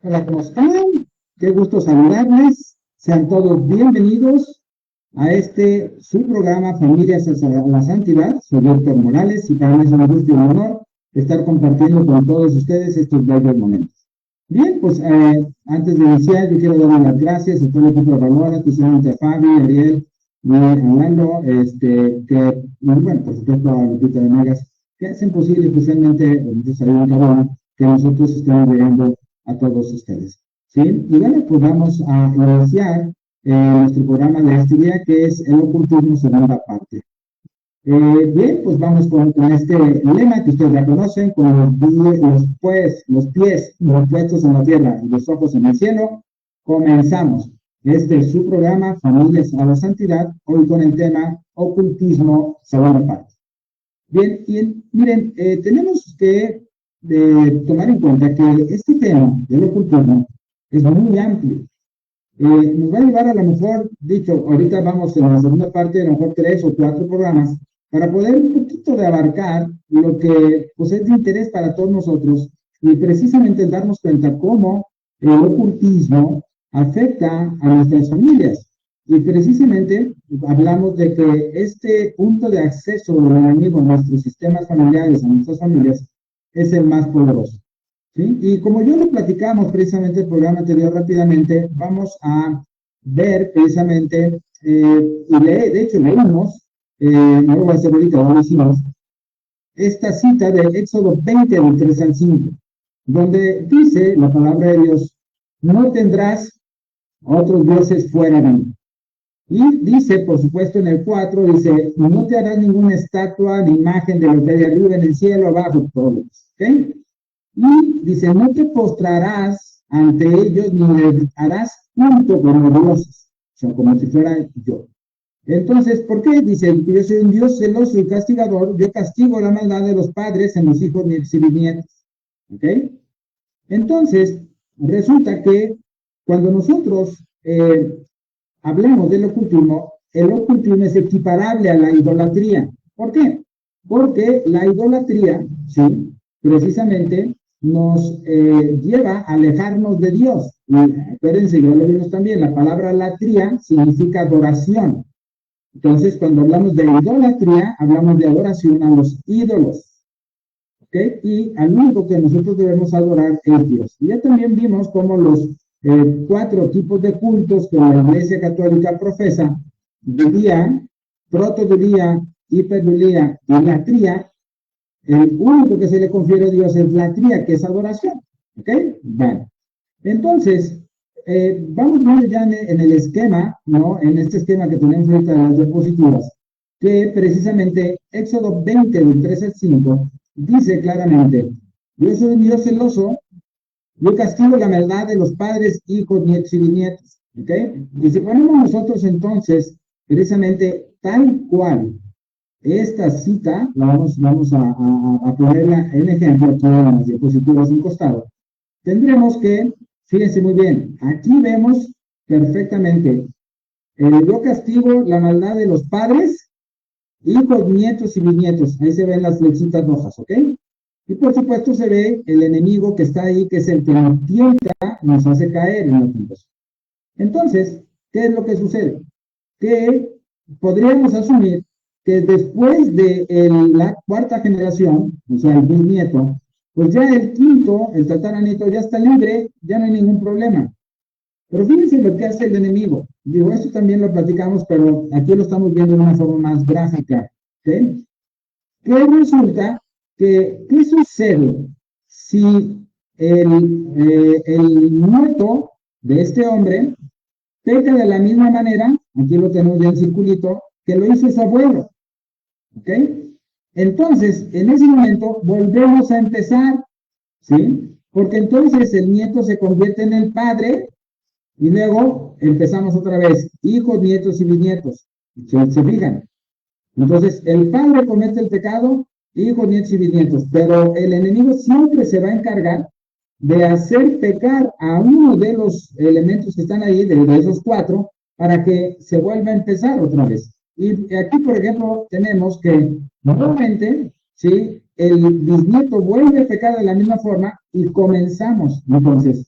Hola, ¿cómo están? Qué gusto saludarles. Sean todos bienvenidos a su programa Familias a la Santidad. Soy Héctor Morales y para mí es un gusto y un honor estar compartiendo con todos ustedes estos bellos momentos. Bien, pues antes de iniciar, yo quiero dar las gracias a todo el equipo de Valora, especialmente a Fabi, Ariel y a Orlando, y bueno, por supuesto a Lupita de Magas, que hacen posible especialmente, muchos ahí en Cabana, que nosotros estemos llegando a todos ustedes. ¿Sí? Y bueno, pues vamos a iniciar nuestro programa de este día, que es el ocultismo segunda parte. Bien, pues vamos con este lema que ustedes ya conocen, con los pies puestos en la tierra y los ojos en el cielo. Comenzamos. Este es su programa Familias a la Santidad, hoy con el tema ocultismo segunda parte. Bien, y miren, tenemos que tomar en cuenta que este tema del ocultismo es muy amplio. Nos va a llevar a lo mejor, dicho, ahorita vamos en la segunda parte, a lo mejor 3 o 4 programas, para poder un poquito de abarcar lo que pues, es de interés para todos nosotros y precisamente darnos cuenta cómo el ocultismo afecta a nuestras familias. Y precisamente hablamos de que este punto de acceso del enemigo a nuestros sistemas familiares, a nuestras familias, es el más poderoso. ¿Sí? Y como yo lo platicamos precisamente en el programa anterior rápidamente, vamos a ver precisamente, de hecho leímos, no lo voy a hacer ahorita, lo hicimos, esta cita de Éxodo 20, del 3 al 5, donde dice la palabra de Dios, no tendrás otros dioses fuera de mí. Y dice, por supuesto, en el 4, dice, no te harás ninguna estatua ni imagen de lo que hay arriba en el cielo, abajo, todo. ¿Ok? Y dice, no te postrarás ante ellos ni les harás culto como dioses, o sea, como si fuera yo. Entonces, ¿por qué? Dice, yo soy un Dios celoso y castigador, yo castigo la maldad de los padres en los hijos y bisnietos. ¿Ok? Entonces, resulta que cuando nosotros hablemos del ocultismo, el ocultismo es equiparable a la idolatría. ¿Por qué? Porque la idolatría, sí, precisamente nos lleva a alejarnos de Dios. Y acuérdense, ya lo vimos también, la palabra latría significa adoración. Entonces, cuando hablamos de idolatría, hablamos de adoración a los ídolos. ¿Ok? Y al único que nosotros debemos adorar es Dios. Y ya también vimos cómo los 4 tipos de cultos que la Iglesia Católica profesa, Dulía, Protodulía, Hiperdulía y latría, el único que se le confiere a Dios es latría, que es adoración. ¿Ok? Vale. Entonces, vamos viendo ya en el esquema, ¿no? En este esquema que tenemos ahorita en las diapositivas, que precisamente Éxodo 20, del 3 al 5, dice claramente, yo soy un Dios celoso, yo castigo la maldad de los padres, hijos, nietos y bisnietos. ¿Ok? Y si ponemos nosotros entonces, precisamente tal cual, esta cita, vamos a ponerla en ejemplo aquí en las diapositivas en costado, tendremos que, fíjense muy bien, aquí vemos perfectamente, yo castigo la maldad de los padres, hijos, nietos y bisnietos. Ahí se ven las flechitas rojas, ¿ok? Y por supuesto se ve el enemigo que está ahí, que es el que nos tienta, nos hace caer en los tiempos. Entonces, ¿qué es lo que sucede? Que podríamos asumir que después de la 4ª generación, o sea, el bisnieto, pues ya el 5º, el tataranieto, ya está libre, ya no hay ningún problema. Pero fíjense lo que hace el enemigo. Digo, esto también lo platicamos, pero aquí lo estamos viendo de una forma más gráfica. ¿Okay? Que resulta que, ¿qué sucede si el nieto de este hombre peca de la misma manera, aquí lo tenemos ya en circulito, que lo hizo su abuelo? ¿Ok? Entonces, en ese momento, volvemos a empezar, ¿sí? Porque entonces el nieto se convierte en el padre y luego empezamos otra vez, hijos, nietos y bisnietos. ¿Se fijan? Entonces, el padre comete el pecado, hijos, nietos y bisnietos, pero el enemigo siempre se va a encargar de hacer pecar a uno de los elementos que están ahí, de esos 4, para que se vuelva a empezar otra vez. Y aquí, por ejemplo, tenemos que nuevamente, ¿sí? El bisnieto vuelve a pecar de la misma forma y comenzamos. Entonces,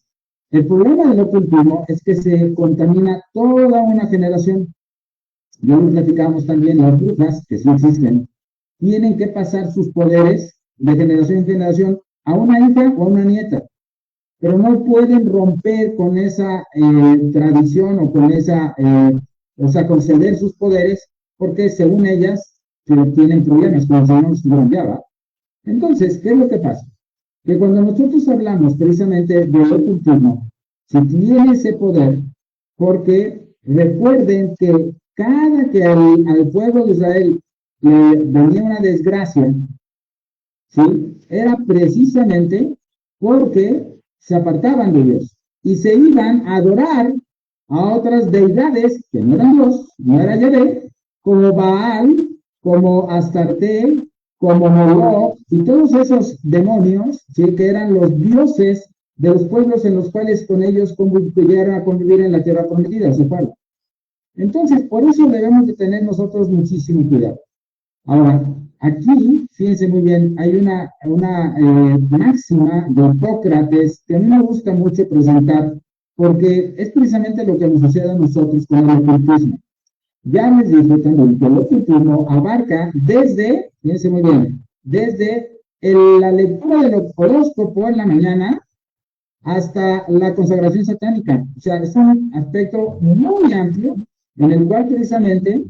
El problema del ocultismo es que se contamina toda una generación. Ya lo platicábamos también, las brujas, que sí existen, tienen que pasar sus poderes de generación en generación a una hija o a una nieta, pero no pueden romper con esa tradición o con esa, o sea, conceder sus poderes, porque según ellas tienen problemas, como si no los tuvieran ya, ¿va? Entonces, ¿qué es lo que pasa? Que cuando nosotros hablamos precisamente de ocultismo, se tiene ese poder, porque recuerden que cada que al pueblo de Israel le venía una desgracia, ¿sí? Era precisamente porque se apartaban de Dios y se iban a adorar a otras deidades que no eran Dios, no era Yahvé, como Baal, como Astarte, como Moloch, y todos esos demonios, ¿sí? Que eran los dioses de los pueblos en los cuales con ellos llegaron a convivir en la tierra prometida, se fue. Entonces, por eso debemos de tener nosotros muchísimo cuidado. Ahora, aquí, fíjense muy bien, hay una máxima de Hipócrates que a mí me gusta mucho presentar porque es precisamente lo que nos sucede a nosotros con el ocultismo. Ya les dije también que el ocultismo abarca desde, fíjense muy bien, desde la lectura del horóscopo en la mañana hasta la consagración satánica. O sea, es un aspecto muy amplio en el cual precisamente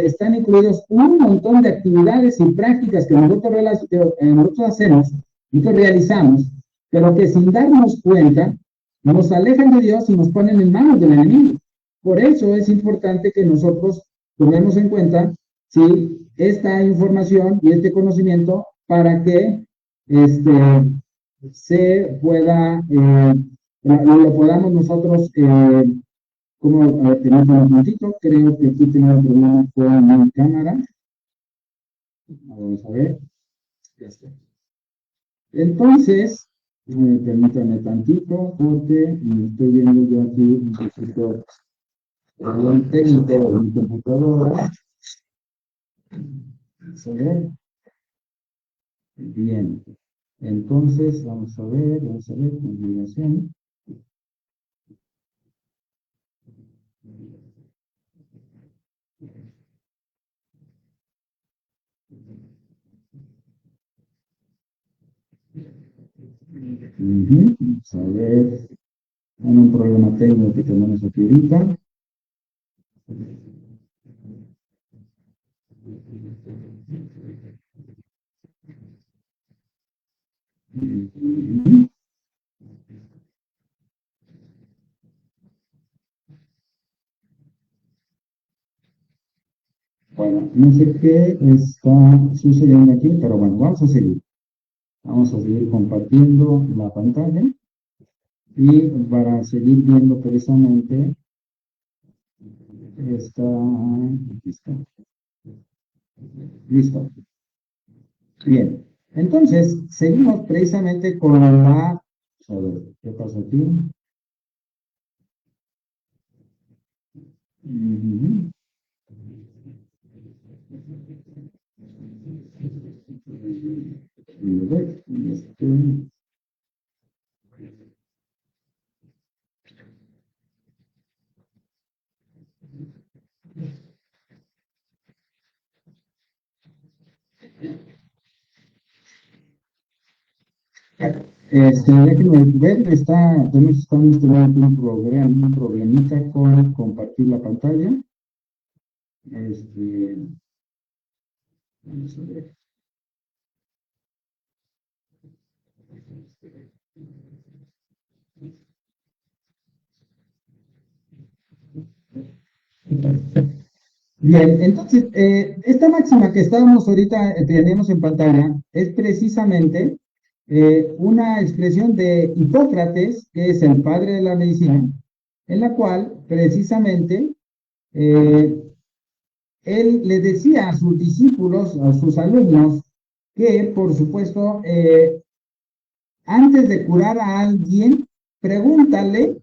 están incluidos un montón de actividades y prácticas que nosotros hacemos y que realizamos, pero que sin darnos cuenta nos alejan de Dios y nos ponen en manos del enemigo. Por eso es importante que nosotros tomemos en cuenta, ¿sí?, esta información y este conocimiento para que se pueda, lo podamos nosotros, como, a ver, tenemos un momentito, creo que aquí tenemos un problema con mi cámara. Vamos a ver, ya está. Entonces, permítanme tantito, porque me estoy viendo yo aquí un poquito el técnico de mi computadora. Vamos a ver. Bien. Entonces, vamos a ver, combinación. Vamos a ver, un problema técnico que tenemos aquí ahorita. Bueno, no sé qué está sucediendo aquí, pero bueno, vamos a seguir. Vamos a seguir compartiendo la pantalla y para seguir viendo precisamente aquí está. Listo. Bien. Entonces, seguimos precisamente con a ver, ¿qué pasa aquí? Déjenme ver, estamos teniendo un problemita con compartir la pantalla. Vamos a ver. Bien, entonces, esta máxima que estábamos ahorita, tenemos en pantalla, es precisamente una expresión de Hipócrates, que es el padre de la medicina, en la cual precisamente eh, él le decía a sus discípulos, a sus alumnos, que por supuesto, antes de curar a alguien, pregúntale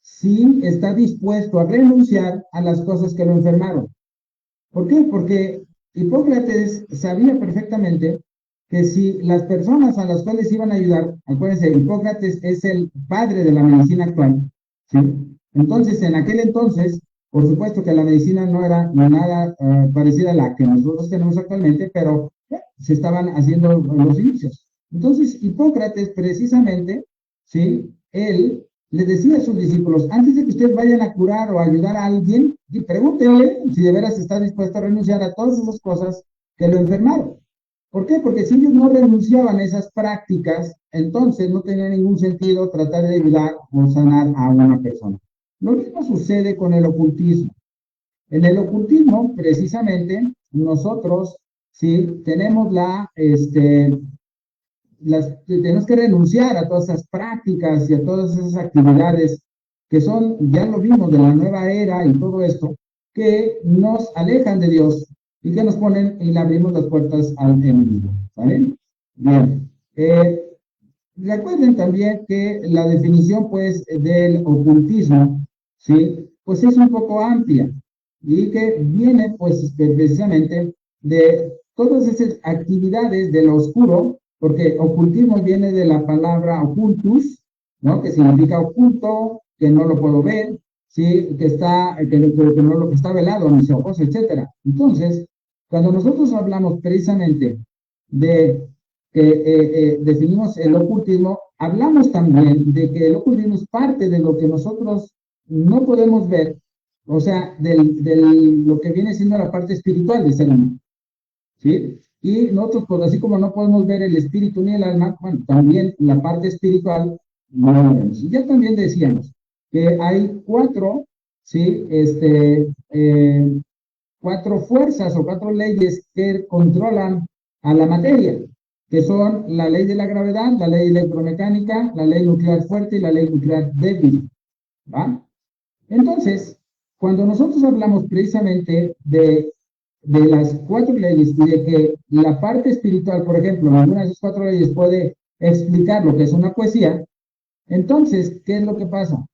si está dispuesto a renunciar a las cosas que lo enfermaron. ¿Por qué? Porque Hipócrates sabía perfectamente que si las personas a las cuales iban a ayudar, acuérdense, Hipócrates es el padre de la medicina actual, ¿sí? Entonces, en aquel entonces, por supuesto que la medicina no era nada parecida a la que nosotros tenemos actualmente, pero se estaban haciendo los inicios. Entonces, Hipócrates, precisamente, ¿sí? Él le decía a sus discípulos, antes de que ustedes vayan a curar o a ayudar a alguien, pregúntenle si de veras está dispuesto a renunciar a todas esas cosas que lo enfermaron. ¿Por qué? Porque si ellos no renunciaban a esas prácticas, entonces no tenía ningún sentido tratar de ayudar o sanar a una persona. Lo mismo sucede con el ocultismo. En el ocultismo, precisamente, nosotros sí tenemos tenemos que renunciar a todas esas prácticas y a todas esas actividades que son, ya lo vimos, de la nueva era y todo esto, que nos alejan de Dios y que nos ponen y le abrimos las puertas al enemigo. ¿Vale? Bien. Recuerden también que la definición, pues, del ocultismo, ¿sí? Pues es un poco amplia y que viene, pues, precisamente de todas esas actividades de lo oscuro, porque ocultismo viene de la palabra ocultus, ¿no? Que significa oculto, que no lo puedo ver, ¿sí? Que no lo que está velado a mis ojos, etcétera. Entonces, cuando nosotros hablamos precisamente de que definimos el ocultismo, hablamos también de que el ocultismo es parte de lo que nosotros no podemos ver, o sea, lo que viene siendo la parte espiritual del ser humano, ¿sí? Y nosotros, pues así como no podemos ver el espíritu ni el alma, bueno, también la parte espiritual no la vemos. Y ya también decíamos que hay cuatro, ¿sí? Cuatro fuerzas o cuatro leyes que controlan a la materia, que son la ley de la gravedad, la ley electromecánica, la ley nuclear fuerte y la ley nuclear débil. ¿Va? Entonces, cuando nosotros hablamos precisamente de las cuatro leyes y de que la parte espiritual, por ejemplo, en alguna de esas cuatro leyes puede explicar lo que es una poesía, entonces, ¿qué es lo que pasa?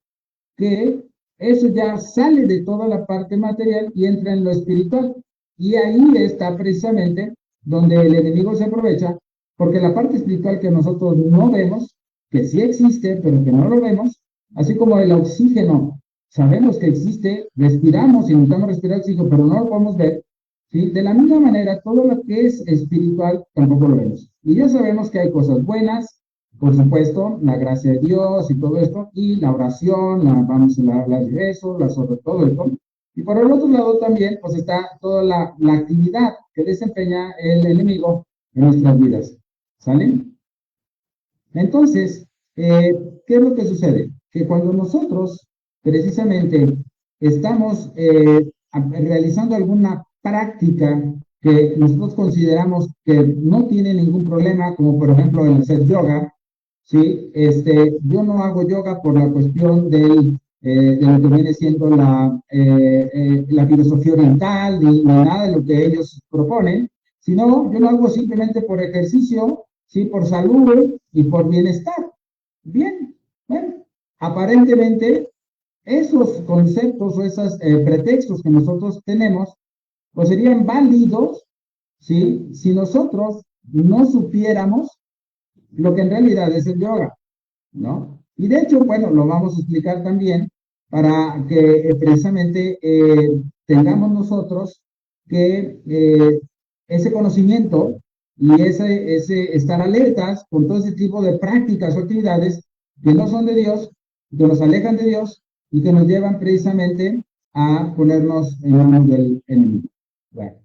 Que eso ya sale de toda la parte material y entra en lo espiritual. Y ahí está precisamente donde el enemigo se aprovecha, porque la parte espiritual que nosotros no vemos, que sí existe, pero que no lo vemos, así como el oxígeno, sabemos que existe, respiramos y necesitamos respirar oxígeno, pero no lo podemos ver, ¿sí? De la misma manera, todo lo que es espiritual tampoco lo vemos. Y ya sabemos que hay cosas buenas, por supuesto, la gracia de Dios y todo esto, y la oración, de eso, sobre todo esto. Y por el otro lado también, pues está toda la actividad que desempeña el enemigo en nuestras vidas. ¿Sale? Entonces, ¿qué es lo que sucede? Que cuando nosotros precisamente estamos realizando alguna práctica que nosotros consideramos que no tiene ningún problema, como por ejemplo el hacer yoga, ¿sí? Yo no hago yoga por la cuestión de lo que viene siendo la filosofía oriental, ni nada de lo que ellos proponen, sino yo lo hago simplemente por ejercicio, ¿sí? Por salud y por bienestar. Bien, bueno, aparentemente esos conceptos o esos pretextos que nosotros tenemos, pues serían válidos, ¿sí? Si nosotros no supiéramos lo que en realidad es el yoga, ¿no? Y de hecho, bueno, lo vamos a explicar también para que precisamente tengamos nosotros que ese conocimiento y ese estar alertas con todo ese tipo de prácticas o actividades que no son de Dios, que nos alejan de Dios y que nos llevan precisamente a ponernos en manos del enemigo. Bueno,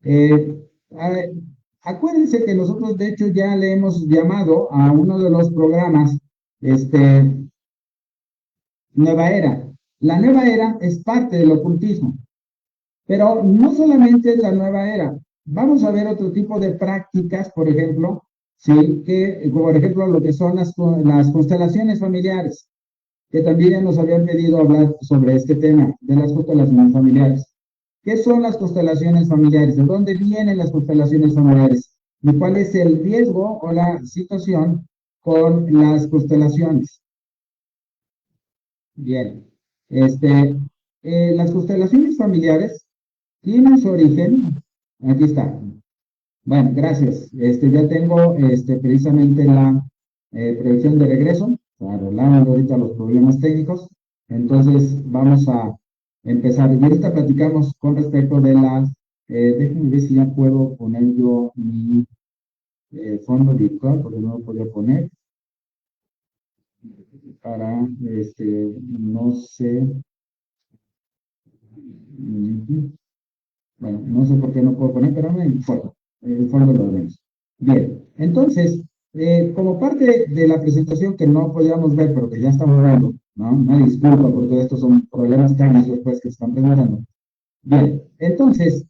eh, acuérdense que nosotros de hecho ya le hemos llamado a uno de los programas este, Nueva Era. La Nueva Era es parte del ocultismo, pero no solamente es la Nueva Era. Vamos a ver otro tipo de prácticas, por ejemplo, sí, que, por ejemplo, lo que son las constelaciones familiares, que también ya nos habían pedido hablar sobre este tema de las constelaciones familiares. ¿Qué son las constelaciones familiares? ¿De dónde vienen las constelaciones familiares? ¿Y cuál es el riesgo o la situación con las constelaciones? Bien, las constelaciones familiares tienen su origen, aquí está, Bueno, gracias. Ya tengo precisamente la proyección de regreso, arreglando ahorita los problemas técnicos. Entonces, vamos a empezar. Y ahorita platicamos con respecto de las, déjenme ver si ya puedo poner yo mi fondo virtual, porque no lo podía poner, para, no sé, bueno, no sé por qué no puedo poner, pero no me importa. El fondo lo vemos. Bien, entonces, como parte de la presentación que no podíamos ver, pero que ya estamos dando, ¿no? Una disculpa porque estos son problemas técnicos pues, que se están presentando. Bien, entonces,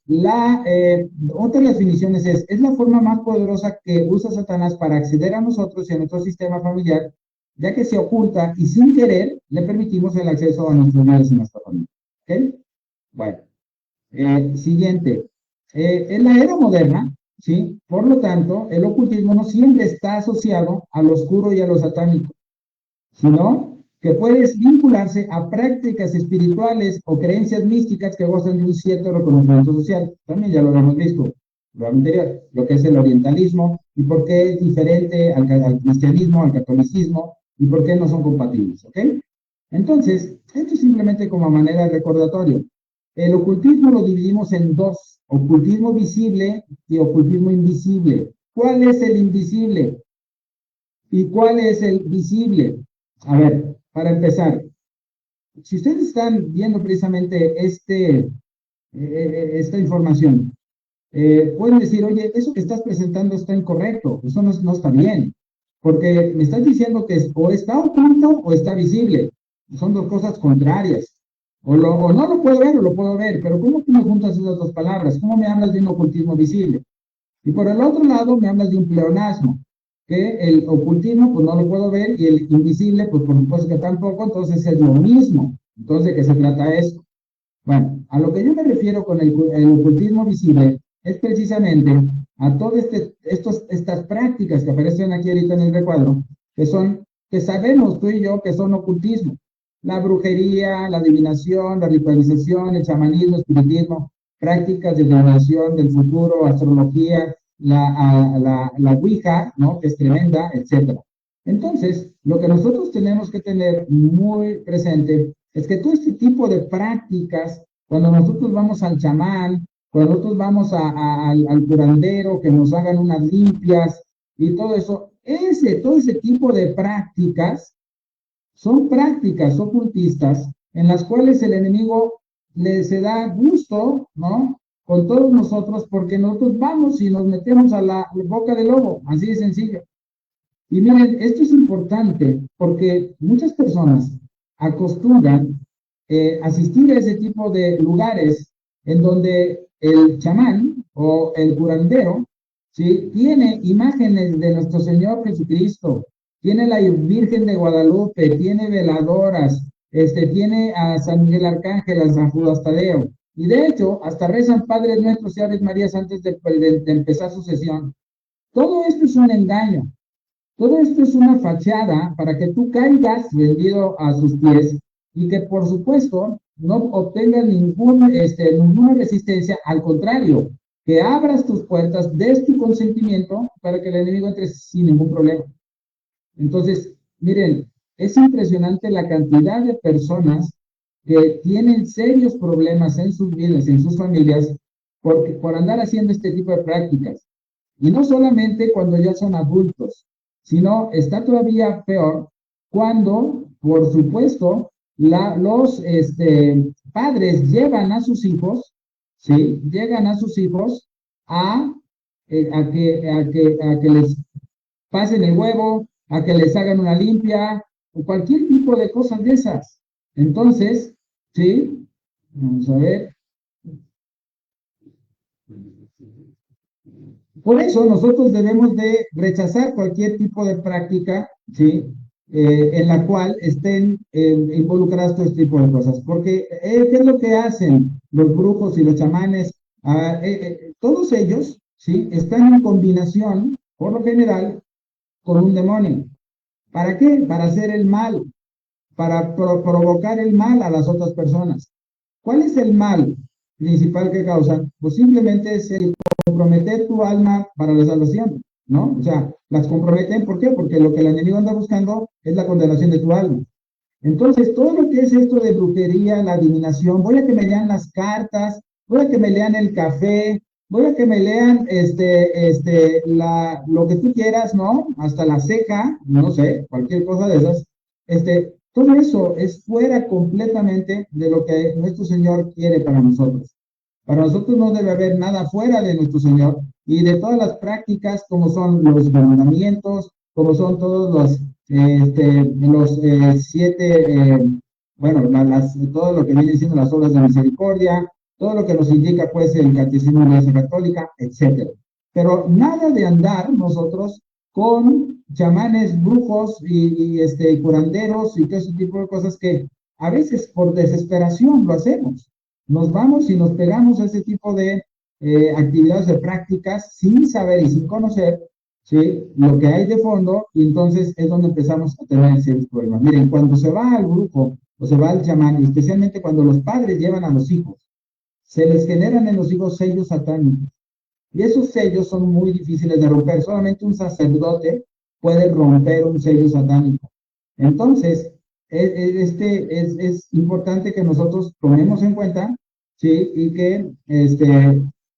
otra de las definiciones es la forma más poderosa que usa Satanás para acceder a nosotros y a nuestro sistema familiar, ya que se oculta y sin querer le permitimos el acceso a nuestros vidas y nuestra familia. ¿Ok? Bueno. Siguiente, en la era moderna, ¿sí? Por lo tanto, el ocultismo no siempre está asociado a lo oscuro y a lo satánico, sino que puede vincularse a prácticas espirituales o creencias místicas que gozan de un cierto reconocimiento social. También ya lo hemos visto lo anterior, lo que es el orientalismo y por qué es diferente al cristianismo, al catolicismo y por qué no son compatibles, ¿ok? Entonces, esto es simplemente como manera de recordatorio. El ocultismo lo dividimos en dos, ocultismo visible y ocultismo invisible. ¿Cuál es el invisible? ¿Y cuál es el visible? A ver, para empezar, si ustedes están viendo precisamente esta información, pueden decir, oye, eso que estás presentando está incorrecto, eso no está bien, porque me estás diciendo que o está oculto o está visible. Son dos cosas contrarias. O no lo puedo ver o lo puedo ver, pero ¿cómo tú me juntas esas dos palabras? ¿Cómo me hablas de un ocultismo visible? Y por el otro lado me hablas de un pleonasmo, que el ocultismo pues no lo puedo ver y el invisible pues por supuesto que tampoco, entonces es lo mismo. Entonces, ¿de qué se trata esto? Bueno, a lo que yo me refiero con el ocultismo visible es precisamente a todas estas prácticas que aparecen aquí ahorita en el recuadro, que sabemos tú y yo que son ocultismo. La brujería, la adivinación, la ritualización, el chamanismo, el espiritismo, prácticas de divinación del futuro, astrología, la Ouija, ¿no? Que es tremenda, etcétera. Entonces, lo que nosotros tenemos que tener muy presente es que todo este tipo de prácticas, cuando nosotros vamos al chamán, cuando nosotros vamos al curandero, que nos hagan unas limpias y todo eso, todo ese tipo de prácticas son prácticas ocultistas en las cuales el enemigo se da gusto, ¿no? Con todos nosotros, porque nosotros vamos y nos metemos a la boca del lobo, así de sencillo. Y miren, esto es importante porque muchas personas acostumbran asistir a ese tipo de lugares en donde el chamán o el curandero, ¿sí? Tiene imágenes de nuestro Señor Jesucristo, tiene la Virgen de Guadalupe, tiene veladoras, tiene a San Miguel Arcángel, a San Judas Tadeo. Y de hecho, hasta rezan Padres Nuestros y Aves Marías antes de empezar su sesión. Todo esto es un engaño. Todo esto es una fachada para que tú caigas rendido a sus pies y que, por supuesto, no obtengas ninguna resistencia, al contrario, que abras tus puertas, des tu consentimiento para que el enemigo entre sin ningún problema. Entonces, miren, es impresionante la cantidad de personas que tienen serios problemas en sus vidas, en sus familias, por andar haciendo este tipo de prácticas. Y no solamente cuando ya son adultos, sino está todavía peor cuando, por supuesto, los padres llevan a sus hijos, ¿sí? Llegan a sus hijos a, a que les pasen el huevo, a que les hagan una limpia, o cualquier tipo de cosas de esas. Entonces, ¿sí? Vamos a ver. Por eso nosotros debemos de rechazar cualquier tipo de práctica, ¿sí? En la cual estén involucradas todo este tipo de cosas. Porque, ¿qué es lo que hacen los brujos y los chamanes? Todos ellos, ¿sí? Están en combinación, por lo general, con un demonio. ¿Para qué? Para hacer el mal, para provocar el mal a las otras personas. ¿Cuál es el mal principal que causan? Pues simplemente es el comprometer tu alma para la salvación, ¿no? O sea, las comprometen, ¿por qué? Porque lo que el enemigo anda buscando es la condenación de tu alma. Entonces, todo lo que es esto de brujería, la adivinación, voy a que me lean las cartas, voy a que me lean el café, voy a que me lean lo que tú quieras, ¿no? Hasta la ceja, no sé, cualquier cosa de esas. Todo eso es fuera completamente de lo que nuestro Señor quiere para nosotros. Para nosotros no debe haber nada fuera de nuestro Señor y de todas las prácticas, como son los mandamientos, como son todos los siete, bueno, todo lo que viene diciendo las obras de misericordia, todo lo que nos indica pues el catecismo de la Iglesia Católica, etcétera. Pero nada de andar nosotros con chamanes, brujos y curanderos y todo ese tipo de cosas que a veces por desesperación lo hacemos. Nos vamos y nos pegamos a ese tipo de actividades de prácticas sin saber y sin conocer, ¿sí? Lo que hay de fondo, y entonces es donde empezamos a tener ciertos problemas. Miren, cuando se va al grupo o se va al chamán, y especialmente cuando los padres llevan a los hijos, se les generan en los hijos sellos satánicos. Y esos sellos son muy difíciles de romper. Solamente un sacerdote puede romper un sello satánico. Entonces, es importante que nosotros tomemos en cuenta, ¿sí? Y que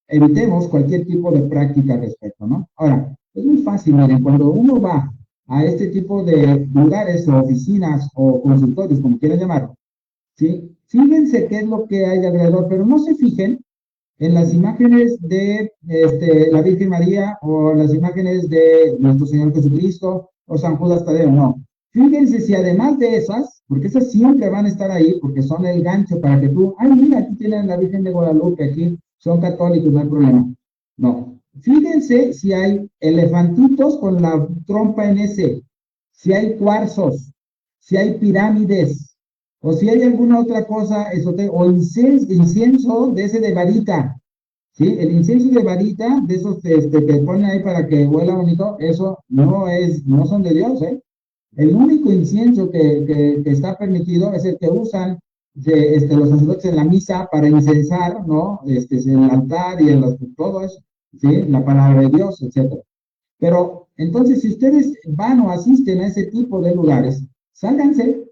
evitemos cualquier tipo de práctica al respecto, ¿no? Ahora, es muy fácil, miren, cuando uno va a este tipo de lugares o oficinas o consultorios, como quieran llamarlo, ¿sí? Fíjense qué es lo que hay alrededor, pero no se fijen en las imágenes de la Virgen María o las imágenes de nuestro Señor Jesucristo o San Judas Tadeo, no. Fíjense si además de esas, porque esas siempre van a estar ahí, porque son el gancho para que tú, ay, mira, aquí tienen la Virgen de Guadalupe, aquí son católicos, no hay problema. No. Fíjense si hay elefantitos con la trompa en ese, si hay cuarzos, si hay pirámides, o si hay alguna otra cosa, o incienso de ese de varita, ¿sí? El incienso de varita, de esos que ponen ahí para que huela bonito, eso no son de Dios, ¿eh? El único incienso que está permitido es el que usan los sacerdotes en la misa para incensar, ¿no? En el altar y todo eso, ¿sí? La palabra de Dios, etcétera. Pero entonces, si ustedes van o asisten a ese tipo de lugares, sálganse.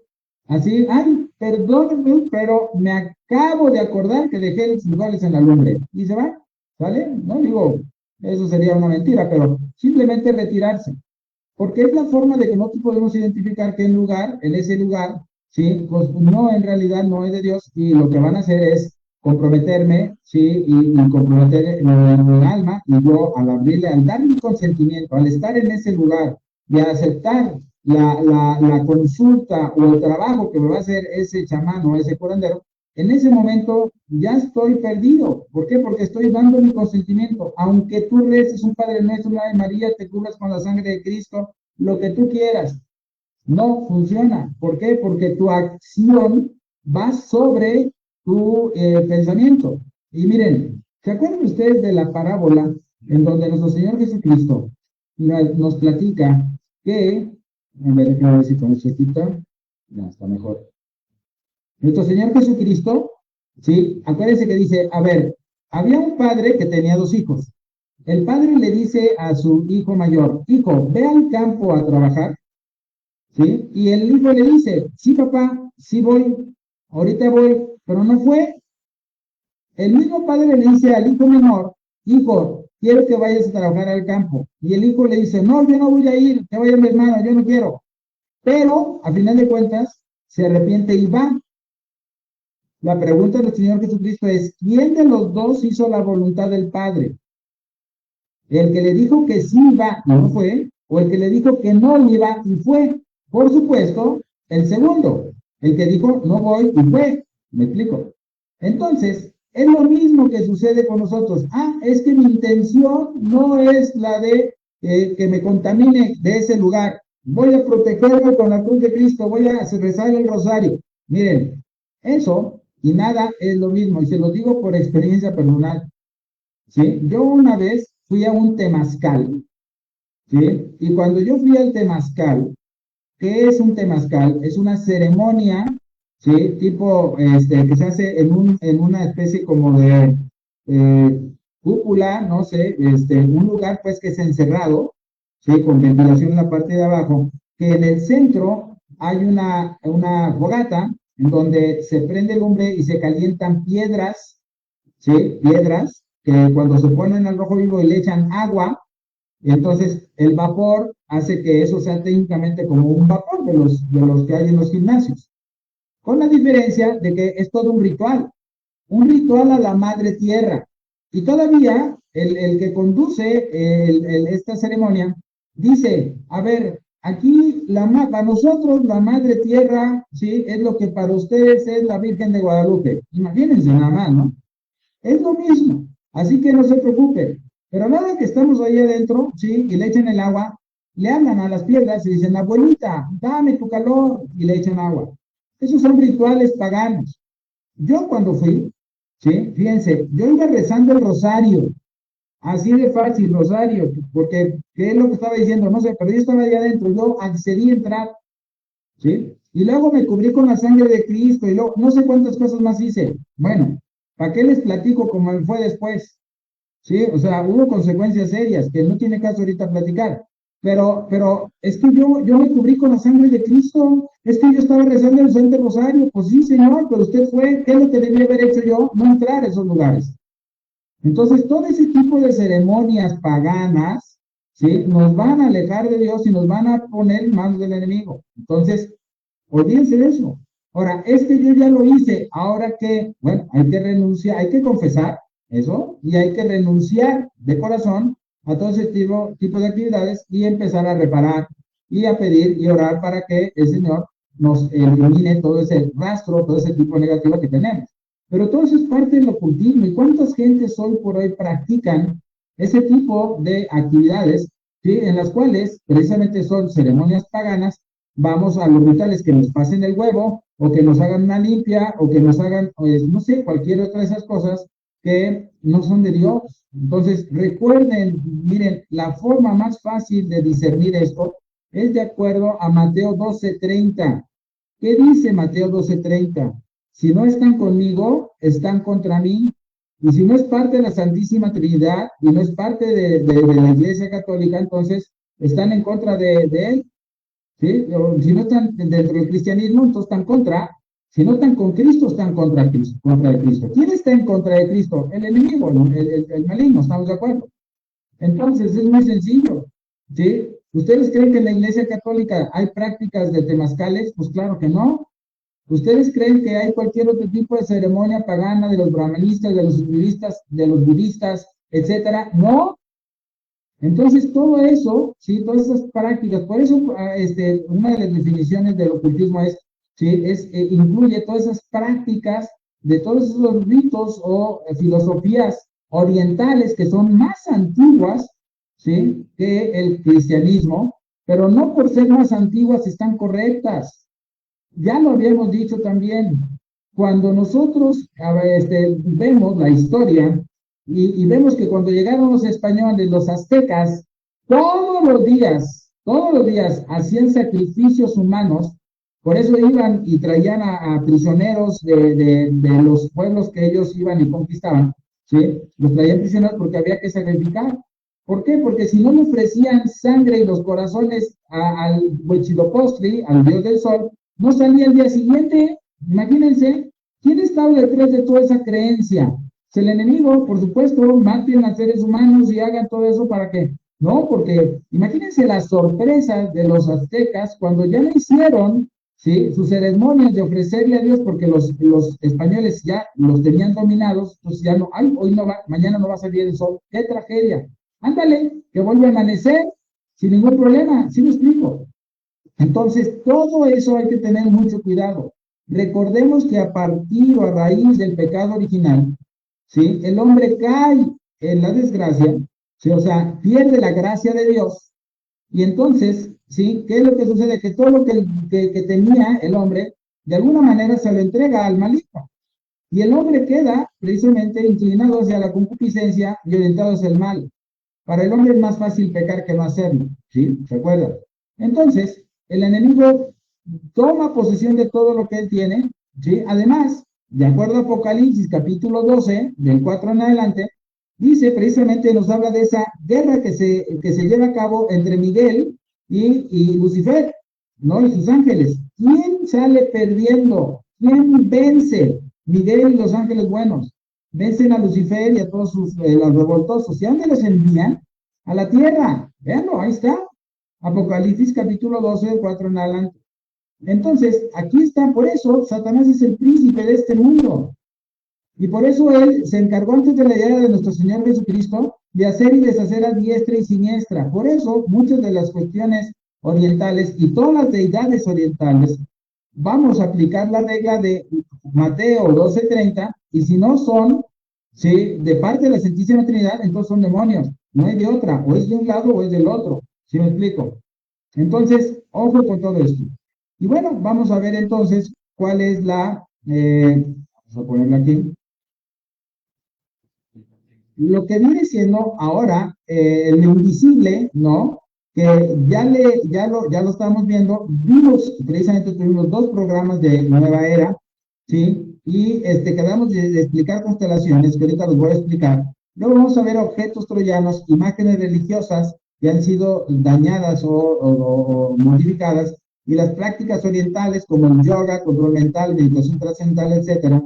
Así, ay, perdónenme, pero me acabo de acordar que dejé los frijoles en la lumbre. Y se va, ¿vale? No digo, eso sería una mentira, pero simplemente retirarse. Porque es la forma de que nosotros podemos identificar que en ese lugar, sí, pues no, en realidad no es de Dios y lo que van a hacer es comprometerme, sí, y comprometer mi alma y yo al dar mi consentimiento, al estar en ese lugar y aceptar la consulta o el trabajo que me va a hacer ese chamán o ese curandero, en ese momento ya estoy perdido. ¿Por qué? Porque estoy dando mi consentimiento. Aunque tú reces un Padre Nuestro, una Ave María, te cubras con la sangre de Cristo, lo que tú quieras. No funciona. ¿Por qué? Porque tu acción va sobre tu pensamiento. Y miren, ¿se acuerdan ustedes de la parábola en donde nuestro Señor Jesucristo nos platica que, a ver si con esto ya está mejor. Nuestro Señor Jesucristo, ¿sí? Acuérdense que dice, a ver, había un padre que tenía dos hijos. El padre le dice a su hijo mayor, hijo, ve al campo a trabajar, ¿sí? Y el hijo le dice, sí, papá, sí voy, ahorita voy, pero no fue. El mismo padre le dice al hijo menor, hijo, quiero que vayas a trabajar al campo. Y el hijo le dice, no, yo no voy a ir, que vaya mi hermano, yo no quiero. Pero, a final de cuentas, se arrepiente y va. La pregunta del Señor Jesucristo es, ¿quién de los dos hizo la voluntad del Padre? ¿El que le dijo que sí iba y no fue? ¿O el que le dijo que no iba y fue? Por supuesto, el segundo, el que dijo no voy y fue. ¿Me explico? Entonces, es lo mismo que sucede con nosotros. Ah, es que mi intención no es la de que me contamine de ese lugar. Voy a protegerme con la cruz de Cristo, voy a rezar el rosario. Miren, eso y nada es lo mismo, y se lo digo por experiencia personal, ¿sí? Yo una vez fui a un temazcal, ¿sí? Y cuando yo fui al temazcal, ¿qué es un temazcal? Es una ceremonia, ¿sí? Tipo, que se hace en una especie como de cúpula, no sé, un lugar pues que es encerrado, ¿sí? Con ventilación en la parte de abajo, que en el centro hay una fogata en donde se prende lumbre y se calientan piedras, ¿sí? Piedras que cuando se ponen al rojo vivo y le echan agua, y entonces el vapor hace que eso sea técnicamente como un vapor de los que hay en los gimnasios. Con la diferencia de que es todo un ritual a la madre tierra. Y todavía el que conduce esta ceremonia dice, a ver, aquí para nosotros la madre tierra, ¿sí? Es lo que para ustedes es la Virgen de Guadalupe. Imagínense nada más, ¿no? Es lo mismo, así que no se preocupe. Pero nada que estamos ahí adentro, ¿sí? Y le echan el agua, le hablan a las piedras y dicen, abuelita, dame tu calor, y le echan agua. Esos son rituales paganos. Yo cuando fui, ¿sí? Fíjense, yo iba rezando el rosario, así de fácil, rosario, porque, ¿qué es lo que estaba diciendo? No sé, pero yo estaba ahí adentro, yo accedí a entrar, ¿sí? Y luego me cubrí con la sangre de Cristo y luego no sé cuántas cosas más hice. Bueno, ¿para qué les platico cómo fue después? ¿Sí? O sea, hubo consecuencias serias que no tiene caso ahorita platicar. Pero es que yo me cubrí con la sangre de Cristo, es que yo estaba rezando el Santo Rosario, pues sí, señor, pero usted fue, ¿qué es lo que debía haber hecho yo? No entrar a esos lugares. Entonces, todo ese tipo de ceremonias paganas, ¿sí? Nos van a alejar de Dios y nos van a poner en manos del enemigo. Entonces, olvídense de eso. Ahora, es que yo ya lo hice, ahora que, bueno, hay que renunciar, hay que confesar eso y hay que renunciar de corazón a todo ese tipo de actividades y empezar a reparar y a pedir y orar para que el Señor nos elimine todo ese rastro, todo ese tipo negativo que tenemos. Pero todo eso es parte del ocultismo. ¿Y cuántas gentes hoy por hoy practican ese tipo de actividades, ¿sí? En las cuales precisamente son ceremonias paganas? Vamos a los rituales que nos pasen el huevo, o que nos hagan una limpia, o que nos hagan, pues, no sé, cualquier otra de esas cosas que no son de Dios. Entonces, recuerden, miren, la forma más fácil de discernir esto es de acuerdo a Mateo 12:30. ¿Qué dice Mateo 12:30? Si no están conmigo, están contra mí. Y si no es parte de la Santísima Trinidad y no es parte de la Iglesia Católica, entonces están en contra de él. ¿Sí? O si no están dentro del cristianismo, entonces están contra. Si no están con Cristo, están contra Cristo, contra de Cristo. ¿Quién está en contra de Cristo? El enemigo, ¿no? El maligno, ¿estamos de acuerdo? Entonces es muy sencillo, ¿sí? ¿Ustedes creen que en la Iglesia Católica hay prácticas de temazcales? Pues claro que no. ¿Ustedes creen que hay cualquier otro tipo de ceremonia pagana de los brahmanistas, de los budistas, etcétera? No. Entonces, todo eso, ¿sí? Todas esas prácticas, por eso una de las definiciones del ocultismo es, ¿sí? Incluye todas esas prácticas de todos esos ritos o filosofías orientales que son más antiguas, ¿sí? Que el cristianismo, pero no por ser más antiguas están correctas. Ya lo habíamos dicho también, cuando nosotros vemos la historia y vemos que cuando llegaron los españoles, los aztecas, todos los días hacían sacrificios humanos, por eso iban y traían a prisioneros de los pueblos que ellos iban y conquistaban, ¿sí? Los traían prisioneros porque había que sacrificar. ¿Por qué? Porque si no le ofrecían sangre y los corazones al Huitzilopochtli, al dios del sol, no salía el día siguiente. Imagínense, ¿quién estaba detrás de toda esa creencia? Es el enemigo, por supuesto, maten a seres humanos y hagan todo eso para que, no, porque imagínense las sorpresas de los aztecas cuando ya le hicieron, ¿sí? Sus ceremonias de ofrecerle a Dios, porque los españoles ya los tenían dominados, pues ya no, ay, hoy no va, mañana no va a salir el sol, qué tragedia. Ándale, que vuelve a amanecer sin ningún problema, ¿sí me explico? Entonces, todo eso hay que tener mucho cuidado. Recordemos que a partir o a raíz del pecado original, ¿sí? El hombre cae en la desgracia, ¿sí? O sea, pierde la gracia de Dios. Y entonces, ¿sí? ¿Qué es lo que sucede? Que todo lo que tenía el hombre, de alguna manera se lo entrega al maligno. Y el hombre queda precisamente inclinado hacia la concupiscencia y orientado hacia el mal. Para el hombre es más fácil pecar que no hacerlo, ¿sí? ¿Se acuerdan? Entonces, el enemigo toma posesión de todo lo que él tiene, ¿sí? Además, de acuerdo a Apocalipsis capítulo 12, del 4 en adelante, Dice, precisamente nos habla de esa guerra que se lleva a cabo entre Miguel y Lucifer, ¿no? Y sus ángeles. ¿Quién sale perdiendo? ¿Quién vence? Miguel y los ángeles buenos. Vencen a Lucifer y a todos los revoltosos. ¿Y a dónde los envían? A la tierra. Veanlo, ahí está. Apocalipsis capítulo 12, 4 en adelante. Entonces, aquí está, por eso Satanás es el príncipe de este mundo. Y por eso él se encargó antes de la llegada de nuestro Señor Jesucristo de hacer y deshacer a diestra y siniestra. Por eso muchas de las cuestiones orientales y todas las deidades orientales vamos a aplicar la regla de Mateo 12:30 y si no son, ¿sí?, de parte de la Santísima Trinidad, entonces son demonios. No hay de otra, o es de un lado o es del otro. ¿Sí me explico? Entonces, ojo con todo esto. Y bueno, vamos a ver entonces cuál es vamos a ponerla aquí, lo que viene siendo ahora el invisible, ¿no? Que ya lo estamos viendo, vimos, precisamente tuvimos dos programas de Nueva Era, ¿sí? Y quedamos de explicar constelaciones, que ahorita los voy a explicar. Luego vamos a ver objetos troyanos, imágenes religiosas que han sido dañadas o modificadas, y las prácticas orientales como el yoga, control mental, meditación trascendental, etcétera,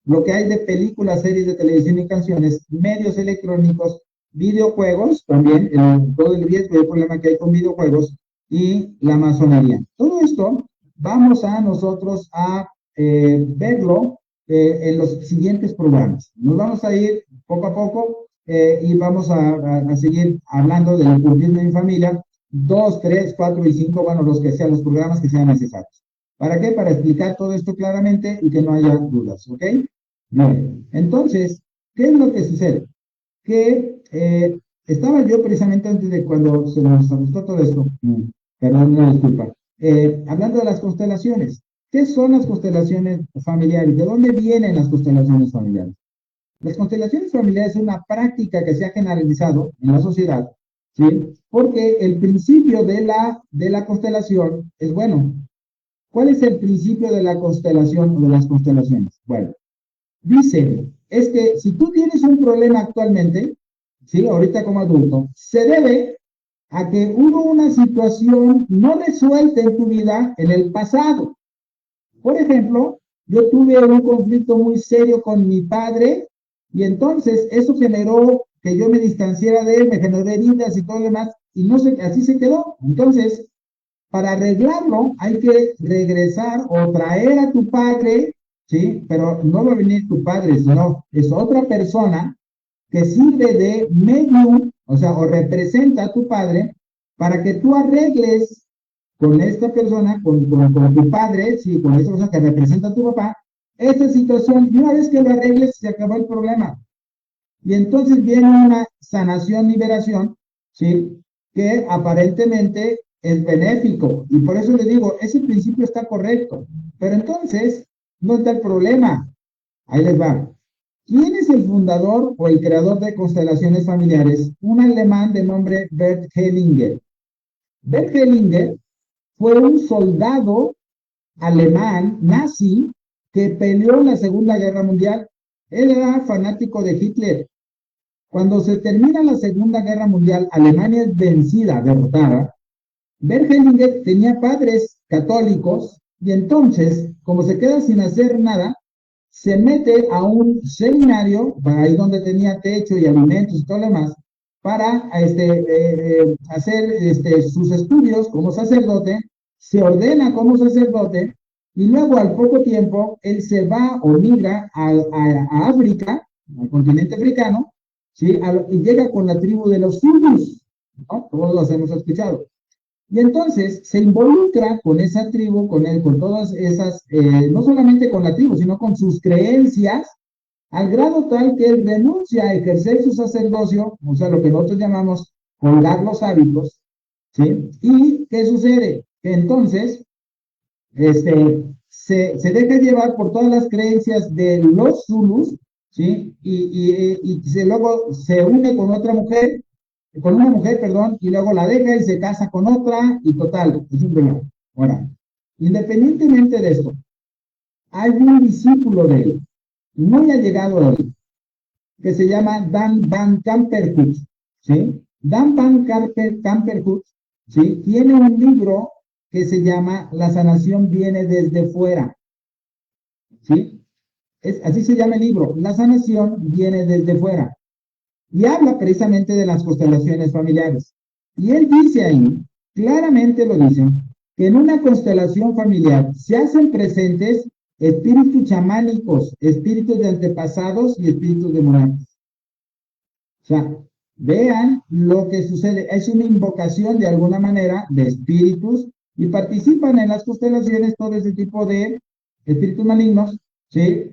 lo que hay de películas, series de televisión y canciones, medios electrónicos, videojuegos, también todo el riesgo y el problema que hay con videojuegos y la masonería. Todo esto vamos a nosotros a verlo en los siguientes programas. Nos vamos a ir poco a poco y vamos a seguir hablando del ocultismo en familia, 2, 3, 4 y 5, bueno, los que sean los programas que sean necesarios. ¿Para qué? Para explicar todo esto claramente y que no haya dudas, ¿ok? Bien, entonces, ¿qué es lo que sucede? Que estaba yo precisamente antes de cuando se nos ajustó todo esto, perdón, una disculpa, hablando de las constelaciones. ¿Qué son las constelaciones familiares? ¿De dónde vienen las constelaciones familiares? Las constelaciones familiares es una práctica que se ha generalizado en la sociedad, ¿sí? Porque el principio de la constelación es bueno. ¿Cuál es el principio de la constelación o de las constelaciones? Bueno, dice, es que si tú tienes un problema actualmente, ¿sí? Ahorita como adulto, se debe a que hubo una situación no resuelta en tu vida en el pasado. Por ejemplo, yo tuve un conflicto muy serio con mi padre y entonces eso generó que yo me distanciara de él, me generó heridas y todo lo demás, y no sé, así se quedó. Entonces, para arreglarlo hay que regresar o traer a tu padre, ¿sí? Pero no va a venir tu padre, sino es otra persona que sirve de medium, o sea, o representa a tu padre para que tú arregles con esta persona, con tu padre, sí, con esta persona que representa a tu papá, esta situación, y una vez que lo arregles, se acabó el problema. Y entonces viene una sanación, liberación, ¿sí? Que aparentemente es benéfico. Y por eso le digo, ese principio está correcto. Pero entonces, no está el problema. Ahí les va. ¿Quién es el fundador o el creador de constelaciones familiares? Un alemán de nombre Bert Hellinger. Bert Hellinger fue un soldado alemán nazi que peleó en la Segunda Guerra Mundial. Él era fanático de Hitler. Cuando se termina la Segunda Guerra Mundial, Alemania es vencida, derrotada. Bert Hellinger tenía padres católicos y entonces, como se queda sin hacer nada, se mete a un seminario, ahí donde tenía techo y alimentos y todo lo demás, para hacer sus estudios como sacerdote, se ordena como sacerdote y luego al poco tiempo él se va o migra a África, al continente africano, ¿sí? Y llega con la tribu de los Zulus, ¿no? Todos los hemos escuchado. Y entonces se involucra con esa tribu, con él, con todas esas, no solamente con la tribu, sino con sus creencias, al grado tal que él renuncia a ejercer su sacerdocio, o sea, lo que nosotros llamamos colgar los hábitos, ¿sí? ¿Y qué sucede? Que entonces se deja llevar por todas las creencias de los Zulus, ¿sí? Luego se une con una mujer, perdón, y luego la deja y se casa con otra, y total, es un problema. Ahora, independientemente de esto, hay un discípulo de él, no le ha llegado hoy, que se llama Dan Van Kamperhut, ¿sí? Dan Van Kamperhut, ¿sí? Tiene un libro que se llama La sanación viene desde fuera, ¿sí? Así se llama el libro, La sanación viene desde fuera. Y habla precisamente de las constelaciones familiares. Y él dice ahí, claramente lo dice, que en una constelación familiar se hacen presentes espíritus chamánicos, espíritus de antepasados y espíritus demoníacos. O sea, vean lo que sucede. Es una invocación de alguna manera de espíritus y participan en las constelaciones todo ese tipo de espíritus malignos, ¿sí?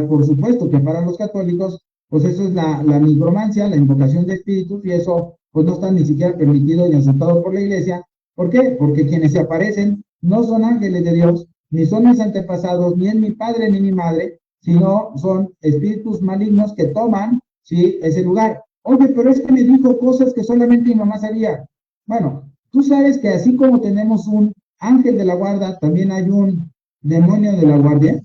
Por supuesto, que para los católicos, pues eso es la nigromancia, la invocación de espíritus, y eso, pues no está ni siquiera permitido ni aceptado por la iglesia. ¿Por qué? Porque quienes se aparecen no son ángeles de Dios, ni son mis antepasados, ni es mi padre ni mi madre, sino son espíritus malignos que toman, ¿sí?, ese lugar. Oye, pero es que me dijo cosas que solamente mi mamá sabía. Bueno, tú sabes que así como tenemos un ángel de la guarda, también hay un demonio de la guardia,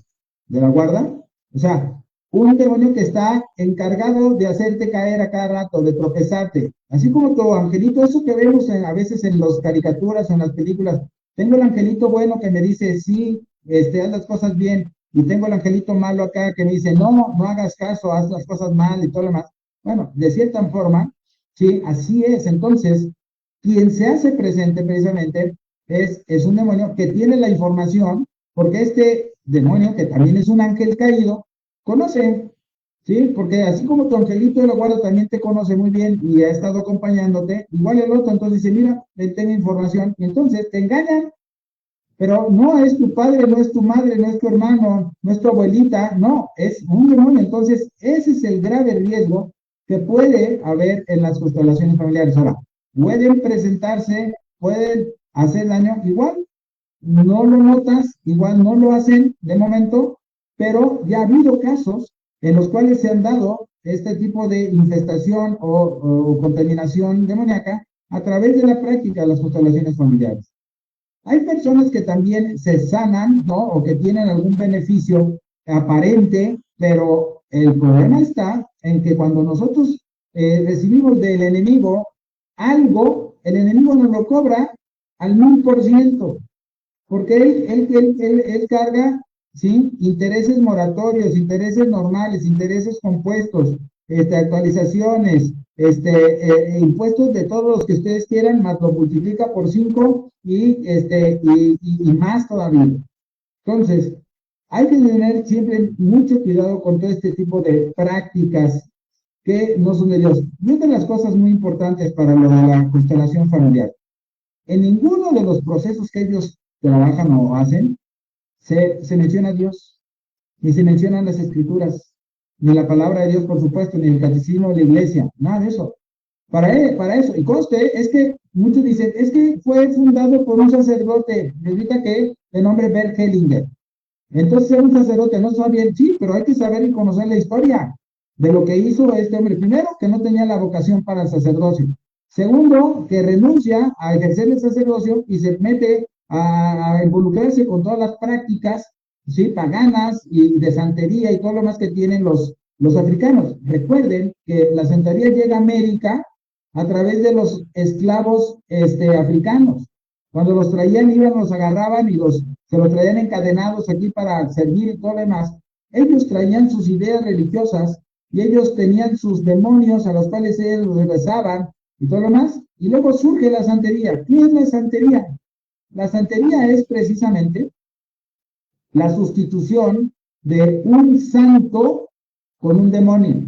de la guarda. O sea, un demonio que está encargado de hacerte caer a cada rato, de tropezarte. Así como tu angelito, eso que vemos a veces en las caricaturas, en las películas. Tengo el angelito bueno que me dice, sí, haz las cosas bien, y tengo el angelito malo acá que me dice, no, no hagas caso, haz las cosas mal y todo lo demás. Bueno, de cierta forma, sí, así es. Entonces, quien se hace presente precisamente es un demonio que tiene la información, porque este demonio, que también es un ángel caído, conoce, ¿sí? Porque así como tu angelito de la guarda también te conoce muy bien y ha estado acompañándote, igual el otro entonces dice, mira, tengo información, y entonces te engañan, pero no es tu padre, no es tu madre, no es tu hermano, no es tu abuelita, no, es un demonio. Entonces, ese es el grave riesgo que puede haber en las constelaciones familiares. Ahora, pueden presentarse, pueden hacer daño, igual no lo notas, igual no lo hacen de momento, pero ya ha habido casos en los cuales se han dado este tipo de infestación o contaminación demoníaca a través de la práctica de las constelaciones familiares. Hay personas que también se sanan, ¿no? O que tienen algún beneficio aparente, pero el problema está en que cuando nosotros recibimos del enemigo algo, el enemigo nos lo cobra al 1000%, porque él carga, ¿sí?, intereses moratorios, intereses normales, intereses compuestos, actualizaciones, impuestos de todos los que ustedes quieran, más lo multiplica por 5 y más todavía. Entonces, hay que tener siempre mucho cuidado con todo este tipo de prácticas que no son de Dios. Y una de las cosas muy importantes para lo de la constelación familiar, en ninguno de los procesos que ellos trabajan o hacen, se menciona a Dios, ni se mencionan las escrituras, ni la palabra de Dios, por supuesto, ni el catecismo de la iglesia, nada de eso. Para eso, y conste, es que muchos dicen, es que fue fundado por un sacerdote, resulta que de nombre Bert Hellinger. Entonces era un sacerdote, no sabía, sí, pero hay que saber y conocer la historia de lo que hizo este hombre. Primero, que no tenía la vocación para el sacerdocio. Segundo, que renuncia a ejercer el sacerdocio y se mete a involucrarse con todas las prácticas, ¿sí?, paganas y de santería y todo lo más que tienen los africanos. Recuerden que la santería llega a América a través de los esclavos africanos. Cuando los traían, iban, los agarraban y se los traían encadenados aquí para servir y todo lo demás. Ellos traían sus ideas religiosas y ellos tenían sus demonios a los cuales ellos rezaban y todo lo demás. Y luego surge la santería. ¿Qué es la santería? La santería es precisamente la sustitución de un santo con un demonio.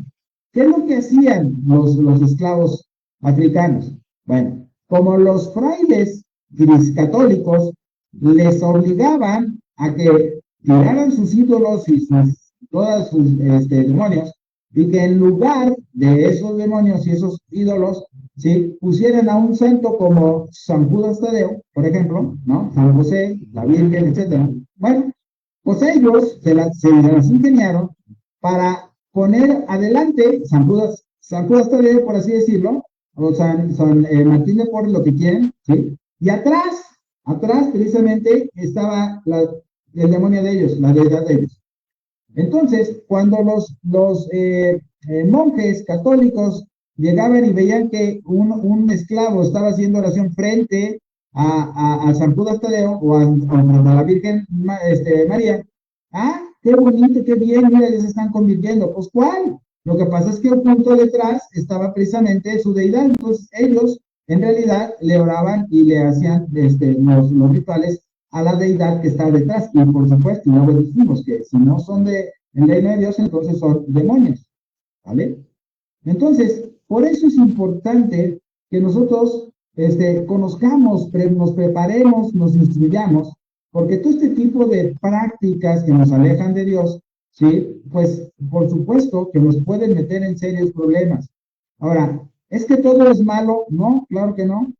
¿Qué es lo que hacían los esclavos africanos? Bueno, como los frailes católicos les obligaban a que tiraran sus ídolos y todos sus demonios, y que en lugar de esos demonios y esos ídolos, ¿sí?, pusieran a un santo como San Judas Tadeo, por ejemplo, ¿no?, San José, la Virgen, etcétera. Bueno, pues ellos se las ingeniaron para poner adelante San Judas Tadeo, por así decirlo, o San Martín de Porres, lo que quieren, ¿sí? Y atrás precisamente estaba el demonio de ellos, la deidad de ellos. Entonces, cuando los monjes católicos llegaban y veían que un esclavo estaba haciendo oración frente a San Judas Tadeo o a la Virgen María, ah, qué bonito, qué bien, mira, ya se están convirtiendo. Pues, ¿cuál? Lo que pasa es que oculto detrás estaba precisamente su deidad. Entonces, ellos en realidad le oraban y le hacían los rituales a la deidad que está detrás. Y por supuesto, luego dijimos que si no son de el reino de Dios, entonces son demonios. ¿Vale? Entonces, por eso es importante que nosotros conozcamos, nos preparemos, nos instruyamos, porque todo este tipo de prácticas que nos alejan de Dios, ¿sí? Pues por supuesto que nos pueden meter en serios problemas. Ahora, ¿es que todo es malo? No, claro que no.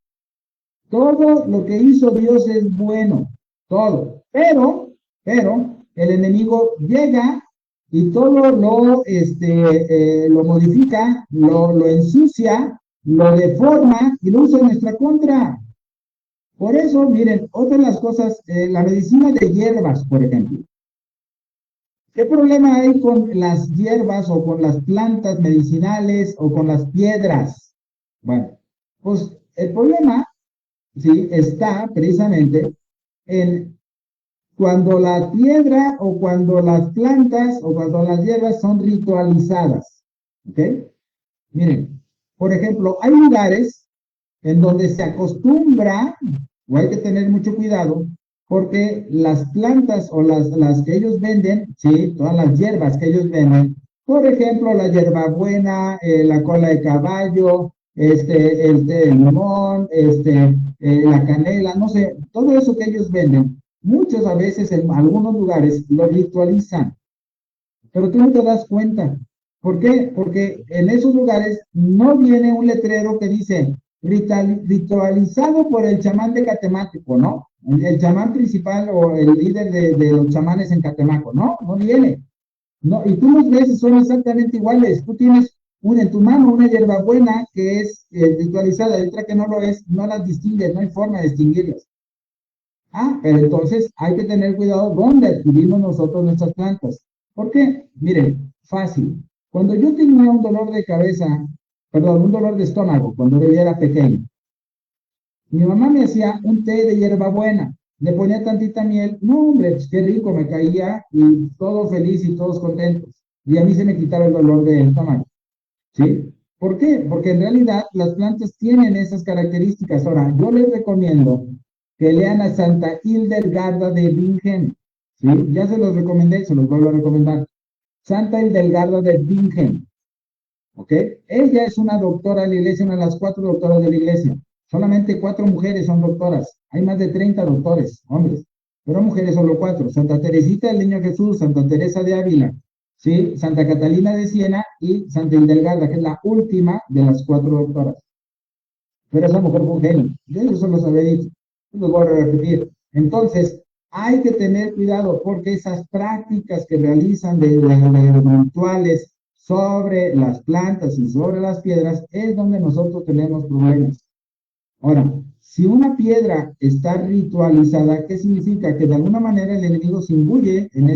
Todo lo que hizo Dios es bueno, todo. Pero, el enemigo llega y todo lo modifica, lo ensucia, lo deforma y lo usa en nuestra contra. Por eso, miren, otra de las cosas, la medicina de hierbas, por ejemplo. ¿Qué problema hay con las hierbas o con las plantas medicinales o con las piedras? Bueno, pues el problema, sí, está precisamente en cuando la piedra o cuando las plantas o cuando las hierbas son ritualizadas. ¿Ok? Miren, por ejemplo, hay lugares en donde se acostumbra, o hay que tener mucho cuidado, porque las plantas o las que ellos venden, sí, todas las hierbas que ellos venden, por ejemplo, la hierbabuena, la cola de caballo, el té de limón, la canela, no sé, todo eso que ellos venden, muchas a veces en algunos lugares lo ritualizan, pero tú no te das cuenta. ¿Por qué? Porque en esos lugares no viene un letrero que dice ritualizado por el chamán de Catemaco, ¿no? El chamán principal o el líder de los chamanes en Catemaco, no, no viene. No, y tú los ves y son exactamente iguales. Tú tienes en tu mano una hierbabuena que es ritualizada y otra que no lo es, no las distingues, no hay forma de distinguirlas. Ah, pero entonces hay que tener cuidado dónde adquirimos nosotros nuestras plantas. ¿Por qué? Miren, fácil. Cuando yo tenía un dolor de cabeza, perdón, un dolor de estómago, cuando yo era pequeño, mi mamá me hacía un té de hierbabuena, le ponía tantita miel, no hombre, pues qué rico me caía y todo feliz y todos contentos. Y a mí se me quitaba el dolor de estómago, ¿sí? ¿Por qué? Porque en realidad las plantas tienen esas características. Ahora, yo les recomiendo que lean a Santa Hildegarda de Bingen, ¿sí? Ya se los recomendé, se los vuelvo a recomendar. Santa Hildegarda de Bingen, ¿ok? Ella es una doctora de la iglesia, una de las 4 doctoras de la iglesia. Solamente 4 mujeres son doctoras. Hay más de 30 doctores, hombres, pero mujeres solo 4. Santa Teresita del Niño Jesús, Santa Teresa de Ávila, ¿sí? Santa Catalina de Siena y Santa Hildegarda, que es la última de las 4 doctoras. Pero esa mujer fue un genio. Yo eso los había dicho. Los voy a repetir. Entonces, hay que tener cuidado porque esas prácticas que realizan de rituales sobre las plantas y sobre las piedras es donde nosotros tenemos problemas. Ahora, si una piedra está ritualizada, ¿qué significa? Que de alguna manera el enemigo se imbuye en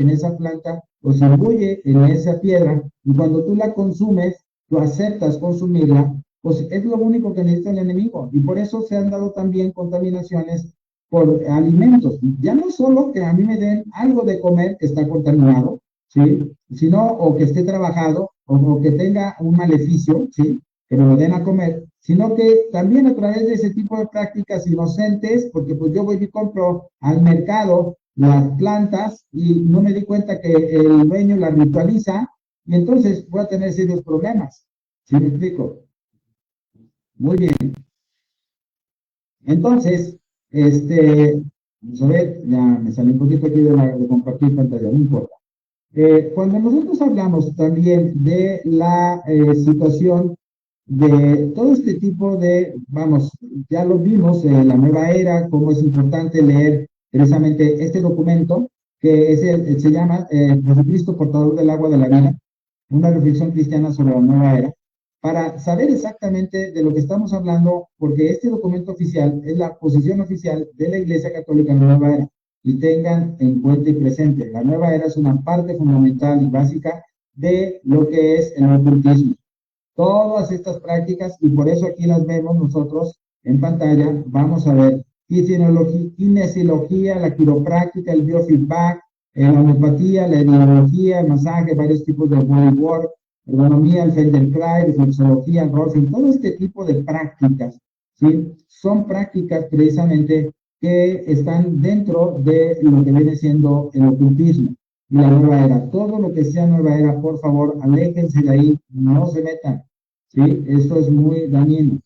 esa planta o se imbuye en esa piedra y cuando tú la consumes, tú aceptas consumirla, pues es lo único que necesita el enemigo. Y por eso se han dado también contaminaciones por alimentos. Ya no solo que a mí me den algo de comer que está contaminado, ¿sí? Sino o que esté trabajado o que tenga un maleficio, ¿sí? Que me lo den a comer, sino que también a través de ese tipo de prácticas inocentes, porque pues yo voy y compro al mercado las plantas y no me di cuenta que el dueño las ritualiza y entonces voy a tener serios problemas. ¿Sí me explico? Muy bien. Entonces, vamos a ver, ya me salió un poquito aquí de compartir pantalla, no importa. Cuando nosotros hablamos también de la situación de todo este tipo de, vamos, ya lo vimos en la nueva era, cómo es importante leer precisamente este documento, que se llama Jesucristo, portador del agua de la vida, una reflexión cristiana sobre la nueva era, para saber exactamente de lo que estamos hablando, porque este documento oficial es la posición oficial de la Iglesia Católica en la nueva era. y tengan en cuenta y presente. La nueva era es una parte fundamental y básica de lo que es el ocultismo. Todas estas prácticas, y por eso aquí las vemos nosotros en pantalla, vamos a ver kinesiología, la quiropráctica, el biofeedback, la homeopatía, la epidemiología, el masaje, varios tipos de bodywork, ergonomía, el Feldenkrais, reflexología, el Rolfing, todo este tipo de prácticas, ¿sí? Son prácticas precisamente que están dentro de lo que viene siendo el ocultismo y la nueva era. Todo lo que sea nueva era, por favor, aléjense de ahí, no se metan, ¿sí? Esto es muy dañino.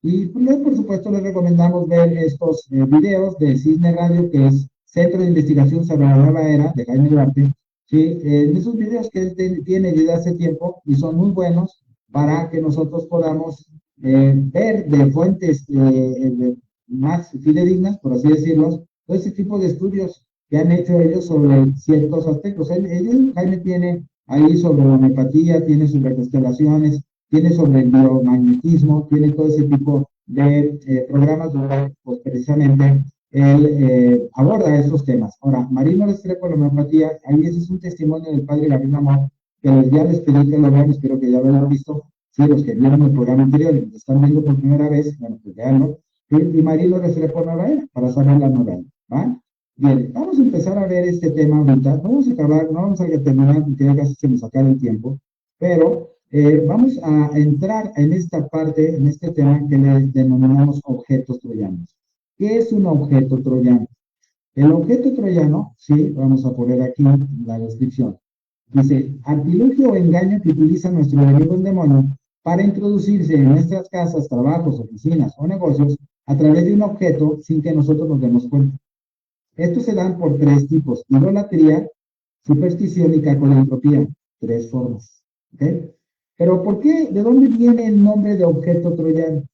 Y pues, por supuesto, les recomendamos ver estos videos de Cisne Radio, que es Centro de Investigación sobre la Nueva Era, de Jaime Duarte, ¿sí? En esos videos que él tiene desde hace tiempo y son muy buenos para que nosotros podamos ver de fuentes más fidedignas, por así decirlo, todo ese tipo de estudios que han hecho ellos sobre ciertos aspectos. Jaime tiene ahí sobre la homeopatía, tiene sobre constelaciones, tiene sobre el biomagnetismo, tiene todo ese tipo de programas donde pues, precisamente él aborda esos temas. Ahora, Marino Restrepo, la homeopatía, ahí ese es un testimonio del padre Gabriel Amor, que ya les pedí que lo vean, espero que ya lo hayan visto. Sí, los que vieron el programa anterior y lo están viendo por primera vez, bueno, pues veanlo. Y Marino Restrepo Nueva Era, para saber la novela, ¿va? Bien, vamos a empezar a ver este tema ahorita. No vamos a acabar, no vamos a terminar, porque ya casi se nos acaba el tiempo, pero vamos a entrar en esta parte, en este tema que le denominamos objetos troyanos. ¿Qué es un objeto troyano? El objeto troyano, sí, vamos a poner aquí la descripción. Dice, artilugio o engaño que utiliza nuestro enemigo el demonio para introducirse en nuestras casas, trabajos, oficinas o negocios a través de un objeto sin que nosotros nos demos cuenta. Estos se dan por tres tipos: idolatría, superstición y cacolantropía. Tres formas. ¿Okay? Pero ¿por qué? ¿De dónde viene el nombre de objeto troyano?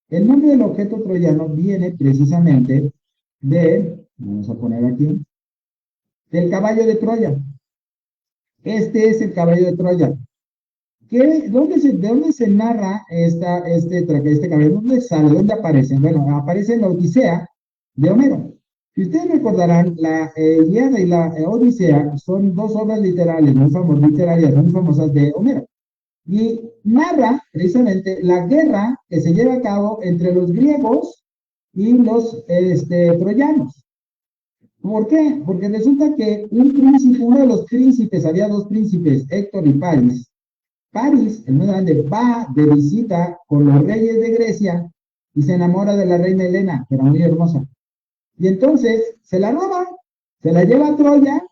El nombre del objeto troyano viene precisamente vamos a poner aquí, del caballo de Troya. Este es el caballo de Troya. ¿De dónde se narra este caballo? ¿Dónde sale? ¿Dónde aparece? Bueno, aparece en la Odisea de Homero. Si ustedes recordarán, la Ilíada y la Odisea son dos obras literarias muy famosas de Homero. Y narra precisamente la guerra que se lleva a cabo entre los griegos y los troyanos. ¿Por qué? Porque resulta que uno de los príncipes, había dos príncipes, Héctor y Paris. Paris, el más grande, va de visita con los reyes de Grecia y se enamora de la reina Helena, que era muy hermosa. Y entonces se la roba, se la lleva a Troya,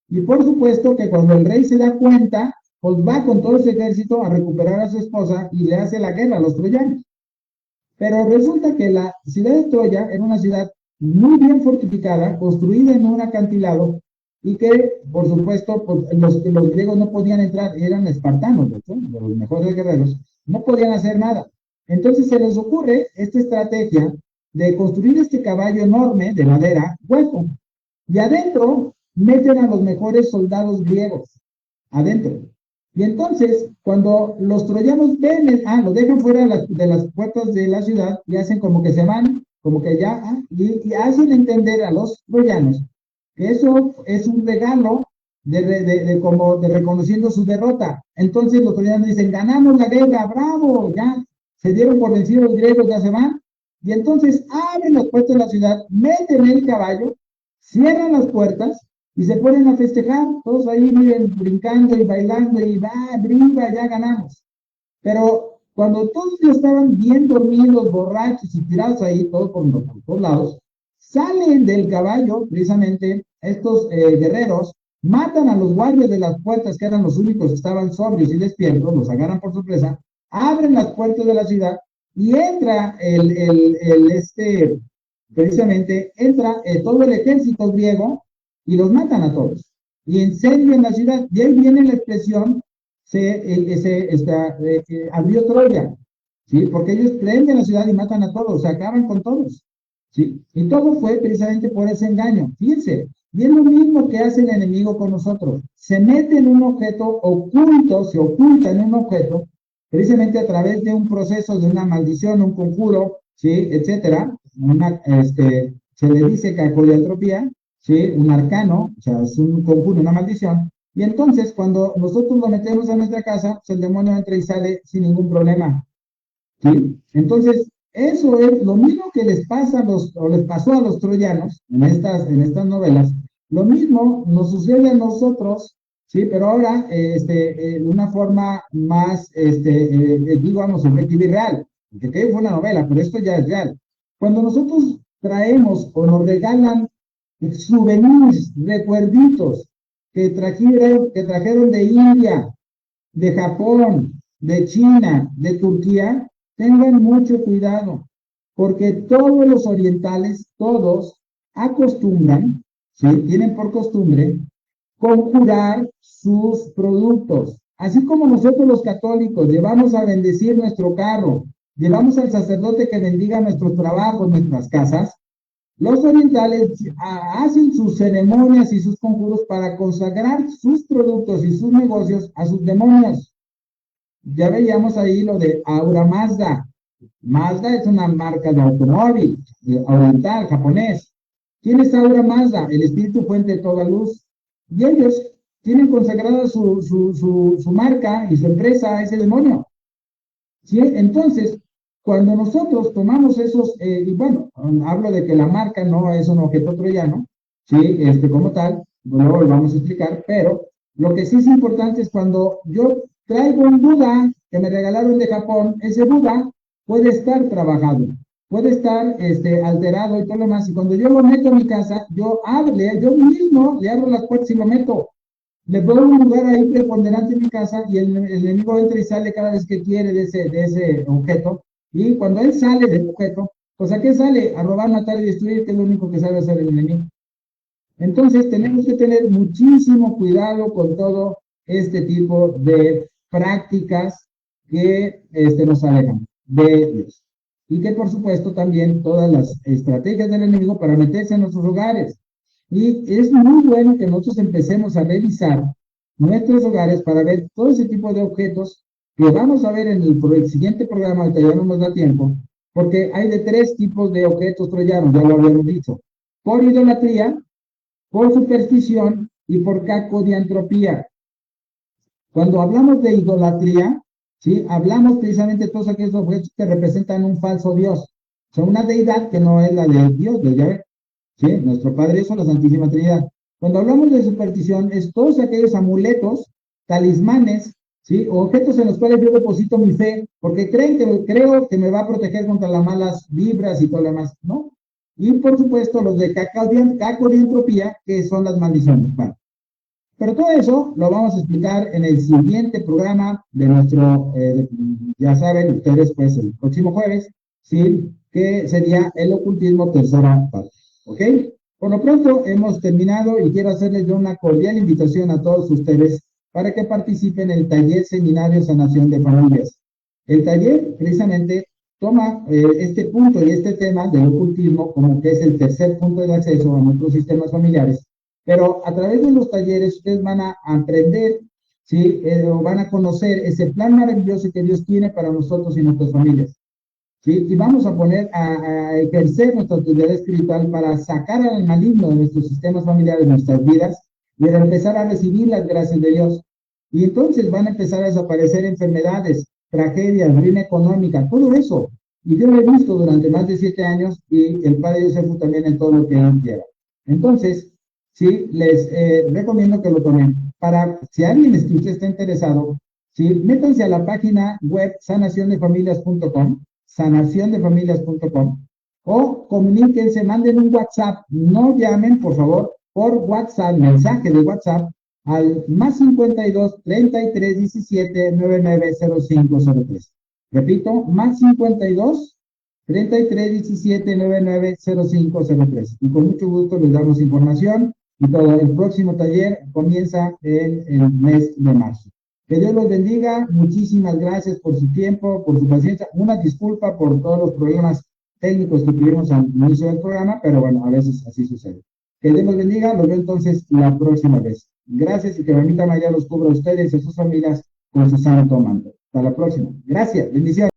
y por supuesto que cuando el rey se da cuenta, pues va con todo ese ejército a recuperar a su esposa y le hace la guerra a los troyanos. Pero resulta que la ciudad de Troya era una ciudad muy bien fortificada, construida en un acantilado, y que, por supuesto, pues, los griegos no podían entrar, eran espartanos, de hecho, los mejores guerreros, no podían hacer nada. Entonces se les ocurre esta estrategia de construir este caballo enorme de madera, hueco, y adentro meten a los mejores soldados griegos, adentro. Y entonces, cuando los troyanos ven, lo dejan fuera de las puertas de la ciudad y hacen como que se van, como que ya, y hacen entender a los troyanos que eso es un regalo como de reconociendo su derrota. Entonces los troyanos dicen, ganamos la guerra, bravo, ya se dieron por vencidos los griegos, ya se van. Y entonces abren las puertas de la ciudad, meten el caballo, cierran las puertas y se ponen a festejar, todos ahí miren, brincando y bailando y va, brinca, ya ganamos. Pero cuando todos ya estaban bien dormidos, borrachos y tirados ahí, todos por todos lados, salen del caballo, precisamente, estos guerreros, matan a los guardias de las puertas, que eran los únicos que estaban sobrios y despiertos, los agarran por sorpresa, abren las puertas de la ciudad y entra precisamente, entra todo el ejército griego y los matan a todos. Y incendian la ciudad. Y ahí viene la expresión, abrió Troya, ¿sí? Porque ellos prenden la ciudad y matan a todos, se acaban con todos, ¿sí? Y todo fue precisamente por ese engaño. Fíjense, y es lo mismo que hace el enemigo con nosotros. Se mete en un objeto oculto, se oculta en un objeto, precisamente a través de un proceso, de una maldición, un conjuro, ¿sí? Etcétera. Se le dice cacolantropía, ¿sí? Un arcano, o sea, es un conjuro, una maldición. Y entonces, cuando nosotros lo metemos a nuestra casa, pues el demonio entra y sale sin ningún problema, ¿sí? Entonces, eso es lo mismo que les pasa a los, o les pasó a los troyanos en estas novelas. Lo mismo nos sucede a nosotros, ¿sí? Pero ahora, de una forma más, digamos, efectiva y real. Porque fue una novela, pero esto ya es real. Cuando nosotros traemos o nos regalan souvenirs, recuerditos que trajeron de India, de Japón, de China, de Turquía, tengan mucho cuidado, porque todos los orientales, todos acostumbran, ¿sí? Tienen por costumbre conjurar sus productos. Así como nosotros los católicos llevamos a bendecir nuestro carro, llevamos al sacerdote que bendiga nuestros trabajos, nuestras casas, los orientales hacen sus ceremonias y sus conjuros para consagrar sus productos y sus negocios a sus demonios. Ya veíamos ahí lo de Aura Mazda. Mazda es una marca de automóvil oriental, japonés. ¿Quién es Aura Mazda? El espíritu fuente de toda luz. Y ellos tienen consagrada su marca y su empresa a ese demonio. ¿Sí? Entonces, cuando nosotros tomamos esos, y bueno, hablo de que la marca no es un objeto troyano, ¿sí? Como tal, luego lo vamos a explicar, pero lo que sí es importante es cuando yo traigo un Buda que me regalaron de Japón, ese Buda puede estar trabajado, puede estar alterado y todo lo más, y cuando yo lo meto en mi casa, yo mismo le abro las puertas y lo meto. Le pongo un lugar ahí preponderante en mi casa y el enemigo entra y sale cada vez que quiere de ese objeto. Y cuando él sale del objeto, pues ¿a qué sale? A robar, matar y destruir, que es lo único que sabe hacer el enemigo. Entonces tenemos que tener muchísimo cuidado con todo este tipo de prácticas que nos alejan de Dios. Y que por supuesto también todas las estrategias del enemigo para meterse en nuestros hogares. Y es muy bueno que nosotros empecemos a revisar nuestros hogares para ver todo ese tipo de objetos que vamos a ver en el siguiente programa, que ya no nos da tiempo, porque hay de 3 tipos de objetos troyanos, ya lo habíamos dicho. Por idolatría, por superstición y por cacodiantropía. Cuando hablamos de idolatría, ¿sí? Hablamos precisamente de todos aquellos objetos que representan un falso Dios. O sea, una deidad que no es la de Dios, de Yahvé. ¿Sí? Nuestro Padre es la Santísima Trinidad. Cuando hablamos de superstición, es todos aquellos amuletos, talismanes, ¿sí? Objetos en los cuales yo deposito mi fe, porque creo que me va a proteger contra las malas vibras y todo lo demás, ¿no? Y por supuesto los de cacodiantropía, que son las maldiciones. Bueno, pero todo eso lo vamos a explicar en el siguiente programa de nuestro, ya saben ustedes, pues el próximo jueves, ¿sí? Que sería el ocultismo tercera parte. ¿Ok? Por lo pronto hemos terminado y quiero hacerles yo una cordial invitación a todos ustedes para que participen en el taller seminario Sanación de Familias. El taller precisamente toma este punto y este tema del ocultismo como que es el tercer punto de acceso a nuestros sistemas familiares, pero a través de los talleres ustedes van a aprender, ¿sí? O van a conocer ese plan maravilloso que Dios tiene para nosotros y nuestras familias. ¿Sí? Y vamos a poner a ejercer nuestra autoridad espiritual para sacar al maligno de nuestros sistemas familiares, de nuestras vidas, y a empezar a recibir las gracias de Dios. Y entonces van a empezar a desaparecer enfermedades, tragedias, ruina económica, todo eso. Y yo lo he visto durante más de 7 años y el Padre Josefo también en todo lo que él quiera. Entonces, sí, les recomiendo que lo tomen. Si alguien está interesado, sí, métanse a la página web sanaciondefamilias.com, sanaciondefamilias.com, o comuníquense, manden un WhatsApp, no llamen, por favor, por WhatsApp, mensaje de WhatsApp, al más 52 33 17 990503. Repito, más 52 33 17 990503. Y con mucho gusto les damos información y todo. El próximo taller comienza en el mes de marzo. Que Dios los bendiga. Muchísimas gracias por su tiempo, por su paciencia. Una disculpa por todos los problemas técnicos que tuvimos al inicio del programa, pero bueno, a veces así sucede. Que Dios los bendiga. Los veo entonces la próxima vez. Gracias y que Mamita María los cubra a ustedes y a sus familias con su santo manto. Hasta la próxima. Gracias. Bendiciones.